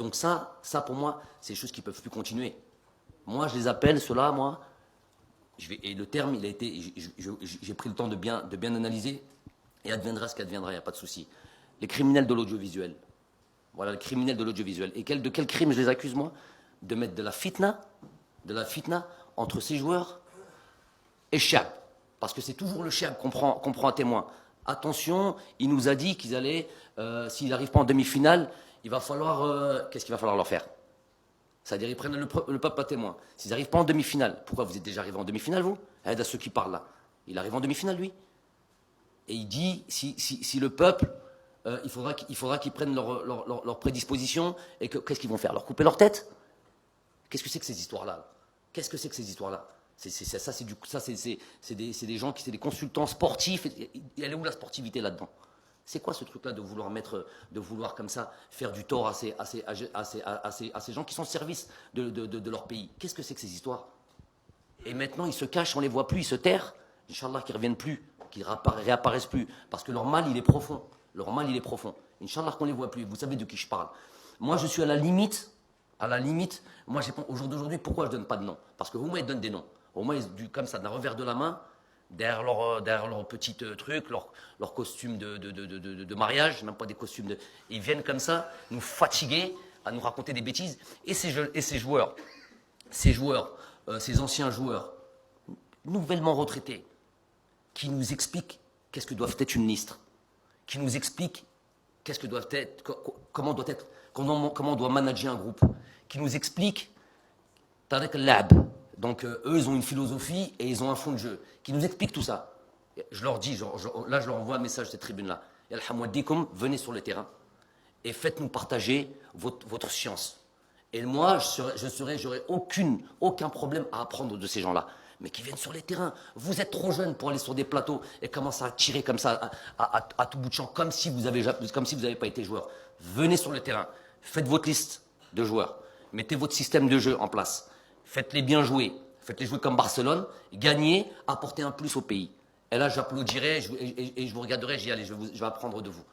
Donc ça pour moi, c'est des choses qui ne peuvent plus continuer. Moi, je les appelle, ceux-là, moi, et le terme, il a été, j'ai pris le temps de bien analyser, et adviendra ce qu'adviendra, il n'y a pas de souci. Les criminels de l'audiovisuel. Voilà, les criminels de l'audiovisuel. Et de quel crime je les accuse, moi? De mettre de la fitna entre ces joueurs et Chiab. Parce que c'est toujours le Chiab qu'on prend à témoin. Attention, il nous a dit qu'ils allaient, s'ils n'arrivent pas en demi-finale, il va falloir, qu'est-ce qu'il va falloir leur faire? C'est-à-dire, ils prennent le peuple à témoin. S'ils n'arrivent pas en demi-finale, pourquoi vous êtes déjà arrivé en demi-finale, vous? Aide à ceux qui parlent là. Il arrive en demi-finale, lui. Et il dit, si le peuple, il faudra qu'ils prennent leur prédisposition, et qu'est-ce qu'ils vont faire? Leur couper leur tête? Qu'est-ce que c'est que ces histoires-là? Qu'est-ce que c'est que ces histoires-là? C'est des gens qui, c'est des consultants sportifs. Elle est où la sportivité là-dedans? C'est quoi ce truc-là de vouloir comme ça faire du tort à ces gens qui sont au service de leur pays? Qu'est-ce que c'est que ces histoires? Et maintenant, ils se cachent, on les voit plus, ils se terrent. Inch'Allah, qu'ils ne reviennent plus, qu'ils réapparaissent plus. Parce que leur mal, il est profond. Leur mal, il est profond. Inch'Allah, qu'on ne les voit plus. Vous savez de qui je parle. Moi, je suis à la limite, moi, au jour d'aujourd'hui, pourquoi je ne donne pas de nom? Parce que au moins, ils donnent des noms. Au moins, comme ça, d'un revers de la main, derrière leur petit truc, leur costume de mariage, même pas des costumes ils viennent comme ça, nous fatiguer, à nous raconter des bêtises. Et ces joueurs, ces anciens joueurs, nouvellement retraités, qui nous expliquent qu'est-ce que doit être une liste, qui nous expliquent qu'est-ce que doit être, comment on doit manager un groupe, qui nous expliquent Tariq al-Lab. Donc eux, ils ont une philosophie et ils ont un fond de jeu, qui nous expliquent tout ça. Je leur dis, là je leur envoie un message cette tribune-là. Venez sur le terrain et faites-nous partager votre science. Et moi, j'aurais aucun problème à apprendre de ces gens-là. Mais qui viennent sur les terrains. Vous êtes trop jeunes pour aller sur des plateaux et commencer à tirer comme ça à tout bout de champ, comme si vous n'avez pas été joueur. Venez sur le terrain, faites votre liste de joueurs, mettez votre système de jeu en place, faites-les bien jouer, faites-les jouer comme Barcelone, gagnez, apportez un plus au pays. Et là, j'applaudirai et je vous regarderai, je dis allez, je vais apprendre de vous.